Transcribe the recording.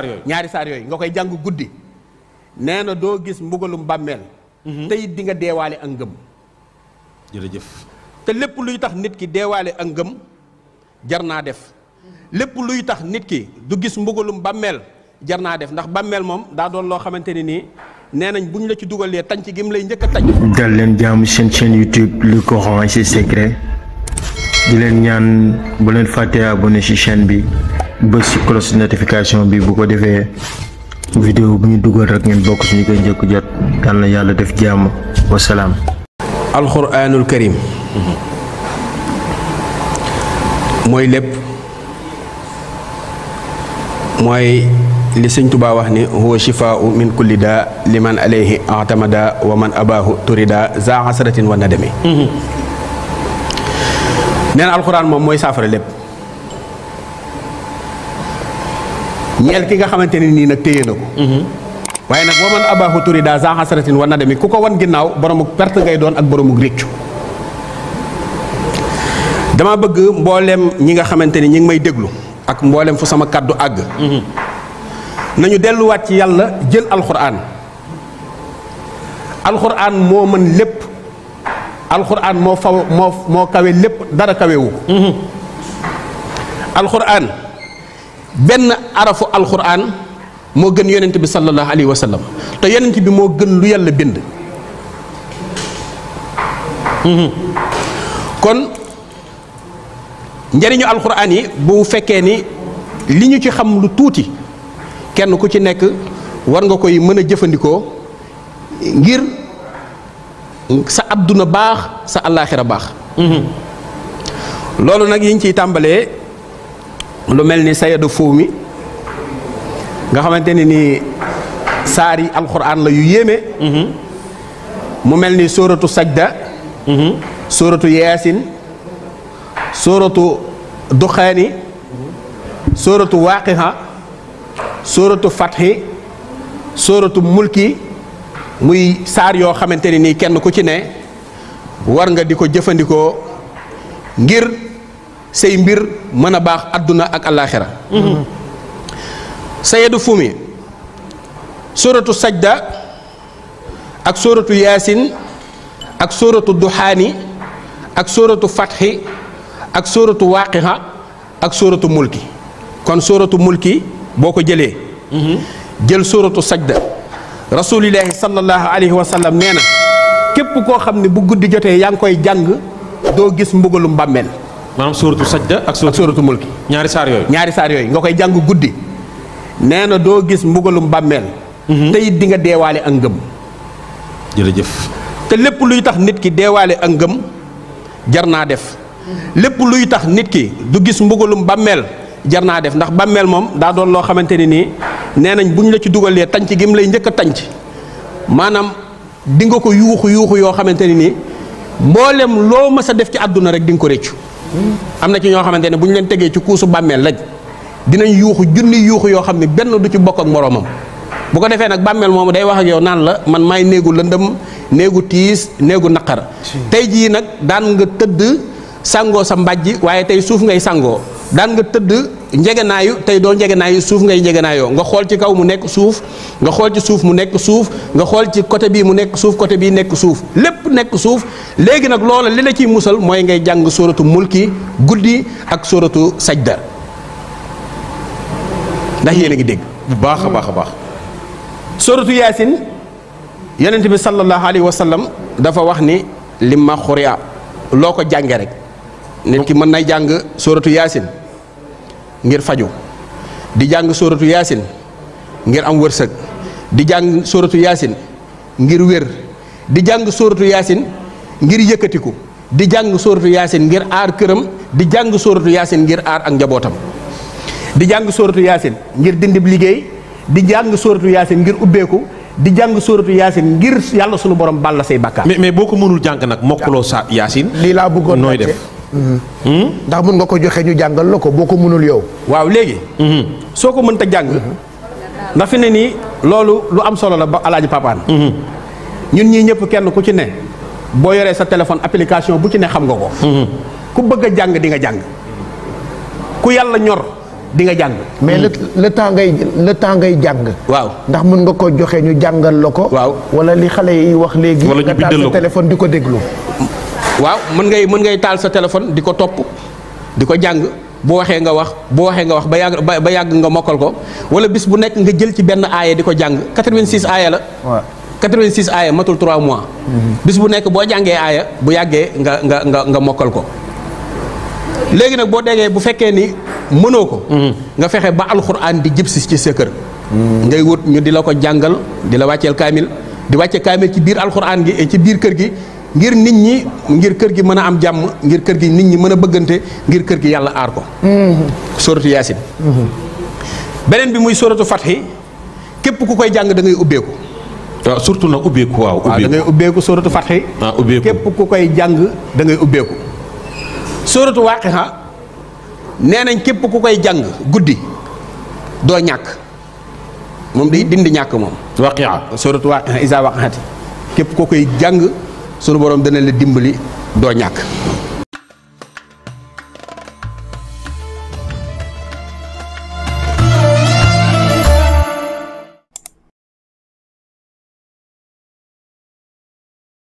ñaari saar yooyu nga koy jàng guddi nee na doo gis mbugalum bàmmeel te it di nga deewaale ak ngëm. jërëjëf. te lépp luy tax nit ki deewaale ak ngëm jar naa def lépp luy tax nit ki du gis mbugalum bàmmeel jar naa def ndax bàmmeel moom daa doon loo xamante ne nii nee nañ buñ la ci dugalee tànc gi mu lay njëkk a tànc. dal leen jaamu seen chaîne YouTube le Coran et ses secrets di leen ñaan bu leen fàttee abonné ci chaîne bi bës ci cloche notification bi bu ko defee vidéo bu ñu dugal rek ngeen bokk suñu koy njëkk jot dal na yàlla def jàmm wasalaam. alquranul karim mooy lépp mooy li sëñ Tuubaa wax ni huwa shifaau min kulli daa liman alayhi atamada wa man abahu turida za asratin wa nadami nee na alquran moom mooy saafara lépp ñeel ki nga xamante ne nii nag téye na ko waaye nag wa man abahu turida za asratin wa nadami ku ko wan ginnaaw boroomu perte ngay doon ak boroomu réccu dama bëgg mboolem ñi nga xamante ni ñi ngi may déglu ak mboolem fu sama kàddu àgg nañu delluwaat ci yàlla jël alxuraan alxuraan moo mën lépp alxuraan moo faw moo kawe lépp dara kawewu alxuraan benn arafu alxuraan moo gën yonent bi sallallahu alayhi wa sallam te yonent bi moo gën lu yàlla bind kon njëriñu alxuraan yi bu fekkee ni li ñu ci xam lu tuuti kenn ku ci nekk war nga koy mën a jëfandikoo ngir sa adduna baax sa allaaxira baax loolu nag yiñ ciy tàmbalee lu mel ni sayadu foofu mi nga xamante ne ni saar yi alxuraan la yu yéeme mu mel ni sóoratu sajda sóoratu yaasin sóoratu duxaani sóoratu waaqiha sóoratu fatxi sóoratu mulki muy saar yoo xamante ne nii kenn ku ci ne war nga di ko jëfandikoo ngir say mbir mën a baax adduna ak alaaxira sayadu fumi sóoratu sajda ak sóoratu yaasin ak sóoratu duxaani ak sóoratu fatxi ak sóoratu waaqiha ak sóoratu mulki kon sóoratu mulki boo ko jëlee jël sóoratu sajda rasulillahi sallallahu alayhi wa sallam nee na képp koo xam ne bu guddi jotee yaa ngi koy jàng doo gis mbugalum bàmmeel maanaam sóoratu sajda ak sóoratu mulki ñaari saar yooyu nga koy jàng guddi nee na doo gis mbugalum bàmmeel te it di nga deewaale ak ngëm jërëjëf te lépp luy tax nit ki deewaale ak ngëm jar naa def lépp luy tax nit ki du gis mbugalum bàmmeel jar naa def ndax bàmmeel moom daa doon loo xamante ne nii nee nañ buñ la ci dugalee tànc gi mu lay njëkk a tànc maanaam di nga ko yuuxu yoo xamante ne nii mboolem loo mës a def ci àdduna rek di nga ko réccu am na ci ñoo xamante ne bu ñu leen tegee ci kuusu bàmmeel lañ dinañ yuuxu junni yuuxu yoo xam ne benn du ci bokk ak moroomam bu ko defee nag bàmmeel moomu day wax ak yow naan la man maay néegu lëndëm néegu tiis néegu naqar tey jii nag daan nga tëdd sangoo sa mbàjj waaye tey suuf ngay sangoo daan nga tëdd njegenaayu tey doo njegenaayu suuf ngay njegenaayoo nga xool ci kaw mu nekk suuf nga xool ci suuf mu nekk suuf nga xool ci côté bii mu nekk suuf côté bii nekk suuf lépp nekk suuf léegi nag loola li la ciy musal mooy ngay jàng sóoratu mulki guddi ak sóoratu sajda ndax yéen a ngi dégg bu baax a baax a baax sóoratu yaasin yonent bi sallallahu alayhi wa sallam dafa wax ni limma xuria loo ko jànge rek nit ki mën nay jàng sóoratu yaasin ngir faju di jàng sóoratu yaasin ngir am wërsëg di jàng sóoratu yaasin ngir wér di jàng sóoratu yaasin ngir yëkkatiku di jàng sóoratu yaasin ngir aar këram di jàng sóoratu yaasin ngir aar ak njabootam di jàng sóoratu yaasin ngir dindib liggéey di jàng sóoratu yaasin ngir ubbeeku di jàng sóoratu yaasin ngir yàlla sunu borom bàll say bàkkaar mais boo ko mënul jàng nag mokkuloo sa yaasin lii laa bëggoon nooy def ndax mën nga ko joxe ñu jàngal la ko boo ko mënul yow waaw léegi soo ko mënta jàng ndax fi ne nii loolu lu am solo la ba alaaji papaan ñun ñii ñëpp kenn ku ci ne boo yoree sa téléphone application bu ci ne xam nga ko ku bëgg a jàng di nga jàng ku yàlla ñor di nga jàng. mais le temps ngay jàng. waaw ndax mën nga ko joxe ñu jàngal la ko. waaw wala li xale yi wax léegi. wala ñu nga taal bindal la sa ko. téléphone di ko déglu. waaw mën ngay taal sa téléphone di ko topp di ko jàng bu waxee nga wax ba yàgg nga mokkal ko wala bis bu nekk nga jël ci benn aaya di ko jàng 86 aaya la. waaw 86 aaya matul 3 mois. bis bu nekk boo jàngee aaya bu yàggee nga mokkal ko. léegi nag boo déggee bu fekkee ni mënoo ko. nga fexe ba alxuraan di jib si ci sa kër. ngay wut ñu di la ko jàngal di la wàcceel kaamil di wàcce kaamil ci biir alxuraan gi ci biir kër gi ngir nit ñi ngir kër gi mën a am jàmm ngir kër gi nit ñi mën a bëggante ngir kër gi yàlla aar ko. sóoratu yaasin. beneen bi muy sóoratu fatxi képp ku koy jàng da ngay ubbeeku. waaw surtout nag ubbeeku waaw. waaw da ngay ubbeeku sóoratu fatxi. ubbeeku képp ku koy jàng da ngay ubbeeku. sóoratu waaqixa nee nañ képp ku koy jàng guddi doo ñàkk moom day dindi ñàkk moom. waqia sóoratu waaqixa isa waqixati képp ku koy jàng sunu borom dana la dimbali doo ñàkk.